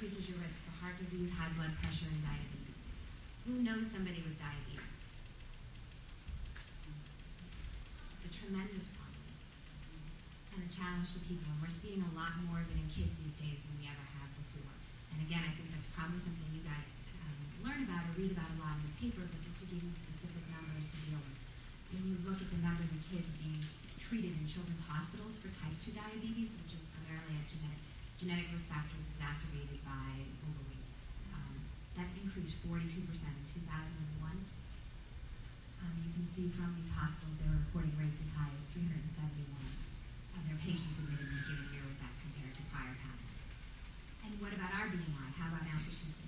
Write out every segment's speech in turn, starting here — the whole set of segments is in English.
increases your risk for heart disease, high blood pressure, and diabetes. Who knows somebody with diabetes? It's a tremendous problem and a challenge to people, and we're seeing a lot more of it in kids these days than we ever have before. And again, I think that's probably something you guys learn about or read about a lot in the paper, but just to give you specific numbers to deal with. When you look at the numbers of kids being treated in children's hospitals for type 2 diabetes, which is primarily a genetic risk factors exacerbated by overweight, that's increased 42% in 2001. You can see from these hospitals they're reporting rates as high as 371 of their patients admitted in a given year with that compared to prior patterns. And what about our BMI? How about Massachusetts?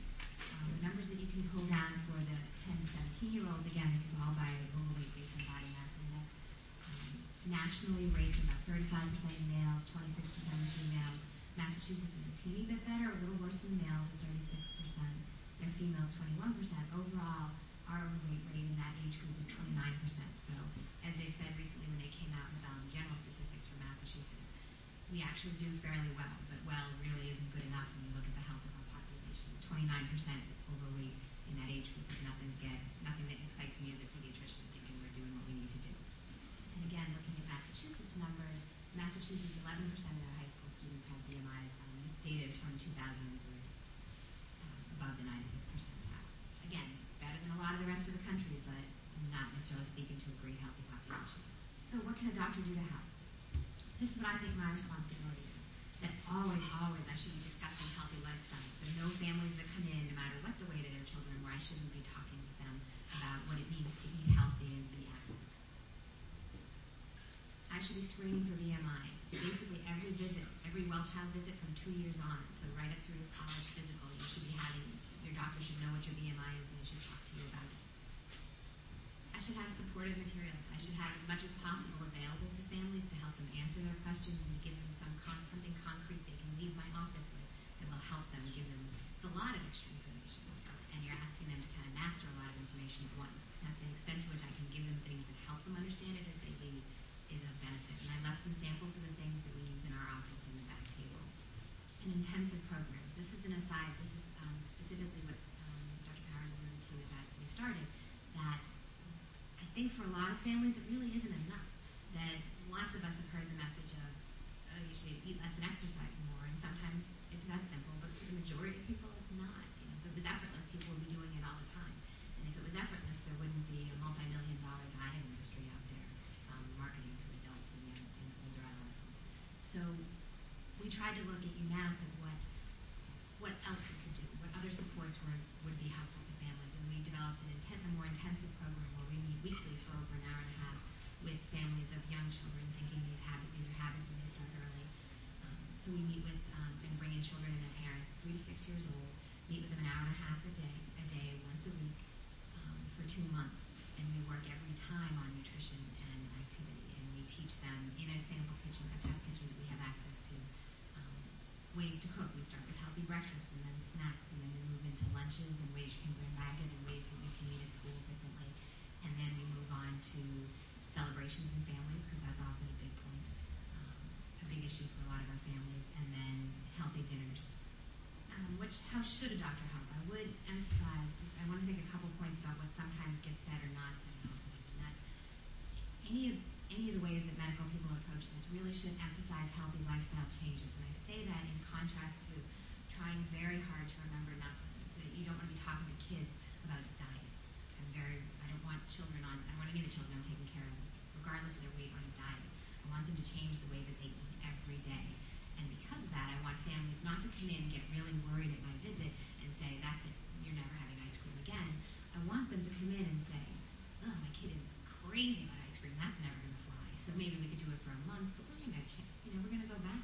The numbers that you can pull down for the 10 to 17-year-olds, again, this is all by overweight based on body mass index. Nationally, rates are about 35% in males, 26% in females. Massachusetts is a teeny bit better, a little worse than males at 36%. Their females, 21%. Overall, our overweight rate in that age group is 29%. So, as they've said recently when they came out with general statistics for Massachusetts, we actually do fairly well, but well really isn't good enough when you look at the health of our population. 29% overweight in that age group is nothing that excites me as a pediatrician, thinking we're doing what we need to do. And again, looking at Massachusetts numbers, Massachusetts, 11% of their high school students have BMIs. This data is from 2003, above the 95th percentile. Again, better than a lot of the rest of the country, but not necessarily speaking to a great healthy population. So what can a doctor do to help? This is what I think my responsibility is, that always I should be discussing healthy lifestyles. There are no families that come in, no matter what the weight of their children, where I shouldn't be talking with them about what it means to eat healthy and be active. I should be screening for BMI. Basically every visit, every well-child visit from 2 years on, so right up through college physical, you should be having, your doctor should know what your BMI is and they should talk to you about it. I should have supportive materials. I should have as much as possible available to families to help them answer their questions and to give them something concrete they can leave my office with that will help them, give them, it's a lot of extra information, and you're asking them to kind of master a lot of information at once. To the extent to which I can give them things that help them understand it as they leave is of benefit. And I left some samples of the things that we use in our office in the back table. And intensive programs. This is an aside. This is specifically what Dr. Powers alluded to as we started, that I think for a lot of families it really isn't enough. That lots of us have heard the message of, oh, you should eat less and exercise more, and sometimes it's that simple, but for the majority of people it's not. If it was effortless, people would be doing it all the time. And if it was effortless, there wouldn't be a multi-million-dollar diet industry out there marketing to adults and older adolescents. So we tried to look at UMass at what else we could do, what other supports would be helpful to families, and we developed a more intensive program where we meet weekly for over an hour and a half with families of young children, thinking these are habits and they start early. So we meet with and bring in children and their parents, 3 to 6 years old, meet with them an hour and a half a day, once a week, for 2 months, and we work every time on nutrition and activity, and we teach them in a sample kitchen, a test kitchen that we have access to, ways to cook. We start with healthy breakfasts and then snacks, and then we move into lunches and ways you can bring back it and ways that we can eat at school differently, and then we move on to celebrations in families, because that's often a big point, a big issue for a lot of our families, and then healthy dinners. How should a doctor help? I would emphasize, I want to make a couple points about what sometimes gets said or not said in offices, and that's any of the ways that medical people approach this really should emphasize healthy lifestyle changes. And I say that in contrast to trying very hard to remember that you don't want to be talking to kids about diets. I don't want any of the children I'm taking care of, regardless of their weight, on a diet. I want them to change the way that they eat every day. And because of that, I want families not to come in and get really worried at my visit and say, that's it, you're never having ice cream again. I want them to come in and say, oh, my kid is crazy about ice cream, that's never going to fly. So maybe we could do it for a month, but we're going to go back.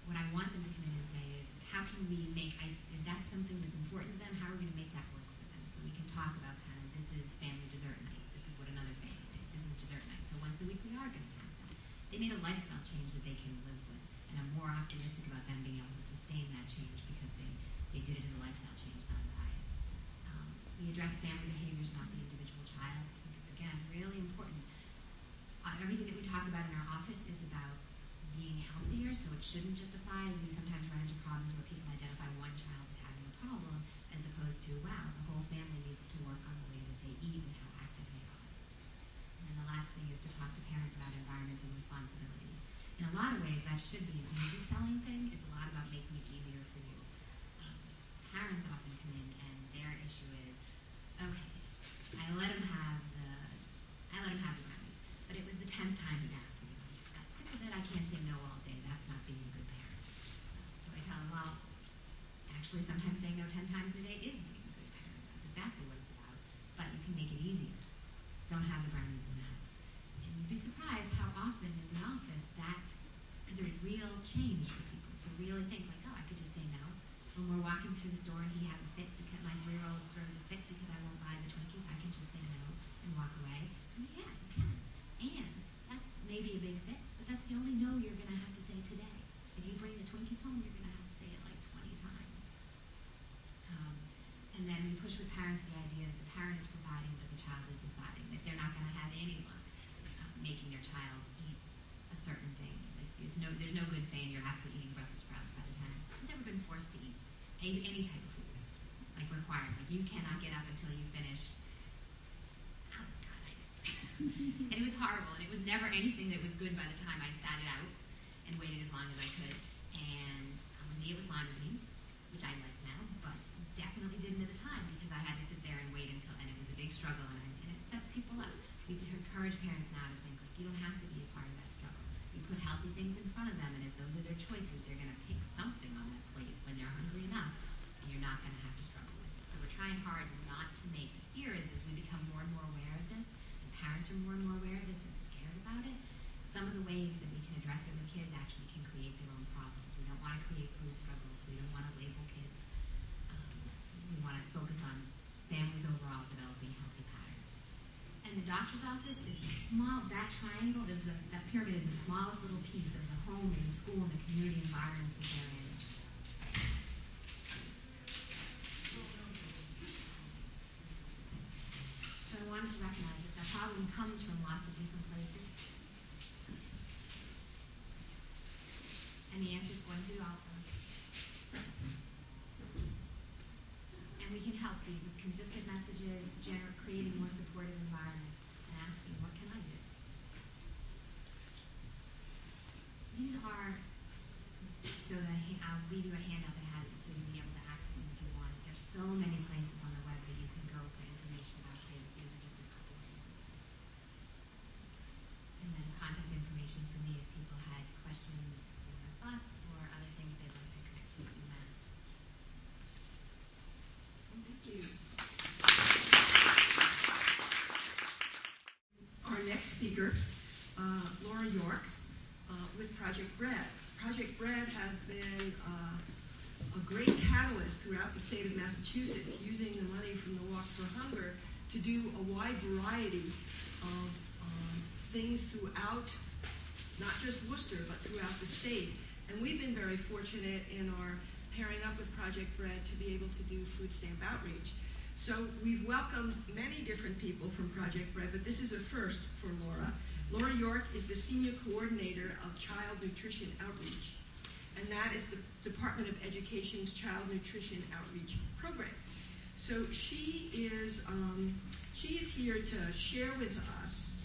What I want them to come in and say is, how can we make ice, is that something that's important to them? How are we going to make that work for them? So we can talk about kind of, this is family dessert night, this is what another family did, this is dessert night. So once a week we are going to have that. They made a lifestyle change that they can live with, and I'm more optimistic about them being able to sustain that change because they did it as a lifestyle change, not a diet. We address family behaviors, not the individual child. I think it's, again, really important. Everything that we talk about in our office is about being healthier so it shouldn't just apply. We sometimes run into problems where people identify one child as having a problem, as opposed to, wow, the whole family needs to work on the way that they eat and how active they are. And then the last thing is to talk to parents about environmental responsibilities. In a lot of ways, that should be an easy selling thing. It's a lot about making it easier for you. Parents often come in and their issue is, okay, I let him have the brownies, but it was the 10th time he asked me. I just got sick of it. I can't say no all day. That's not being a good parent. So I tell him, well, actually sometimes saying no 10 times a day is being a good parent. That's exactly what it's about. But you can make it easier. Don't have the brownies in the house. And you'd be surprised how often in the office that is a real change for people to really think like, oh, I could just say no. When we're walking through the store and he has a fit because my 3-year-old throws a fit because I won't buy the Twinkies, I can just say no and walk away. I mean, yeah, you can. And that's maybe a big fit, but that's the only no you're going to have to say today. If you bring the Twinkies home, you're going to have to say it like 20 times. And then we push with parents the idea that the parent is providing, but the child is deciding, that they're not going to have any luck making their child eat a certain thing. Like there's no good saying you're absolutely eating Brussels sprouts by the time. Who's ever been forced to eat any type of food, like required? Like you cannot get up until you finish. Oh my God, and it was horrible, and it was never anything that was good by the time I sat it out and waited as long as I could. And for me, it was lima beans, which I like now, but definitely didn't at the time because I had to sit there and wait until, and it was a big struggle, and it sets people up. We encourage parents now to think like you don't have to be a part of that struggle. You put healthy things in front of them, and if those are their choices, they're going to pick something on that plate when they're hungry enough, and you're not going to have to struggle with it. So we're trying hard not to make, the fear is as we become more and more aware of this, and parents are more and more aware of this and scared about it, some of the ways that we can address it with kids actually can create their own problems. We don't want to create food struggles. We don't want to label kids. We want to focus on families overall developing healthy patterns. And the doctor's office is small. That triangle is that pyramid is the smallest little piece of the home and the school and the community environments that they're in. So I wanted to recognize that the problem comes from lots of different places. And the answer is going to also. And we can help you with consistent messages, creating more supportive environments, and asking, what can I do? These are, so I'll leave you a handout that has it so you'll be able to access them if you want. There's so many places on the web that you can go for information about kids. These are just a couple of them. And then contact information for me if people had questions or thoughts or other things they'd like to connect to with UMass. Thank you. Our next speaker, Laura York, with Project Bread. Project Bread has been a great catalyst throughout the state of Massachusetts, using the money from the Walk for Hunger to do a wide variety of things throughout, not just Worcester, but throughout the state. And we've been very fortunate in our pairing up with Project Bread to be able to do food stamp outreach. So we've welcomed many different people from Project Bread, but this is a first for Laura. Laura York is the Senior Coordinator of Child Nutrition Outreach, and that is the Department of Education's Child Nutrition Outreach Program. So she is here to share with us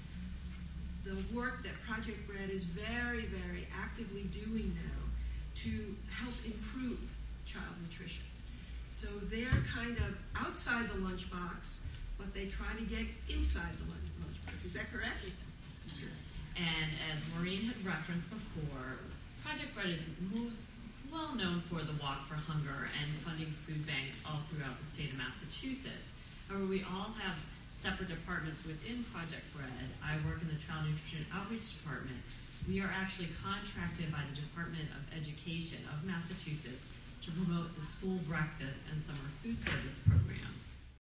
the work that Project Bread is very, very actively doing now to help improve child nutrition. So they're kind of outside the lunchbox, but they try to get inside the lunchbox. Is that correct? That's correct. And as Maureen had referenced before, Project Bread is most well known for the Walk for Hunger and funding food banks all throughout the state of Massachusetts. However, we all have separate departments within Project Bread. I work in the Child Nutrition Outreach Department. We are actually contracted by the Department of Education of Massachusetts to promote the school breakfast and summer food service programs.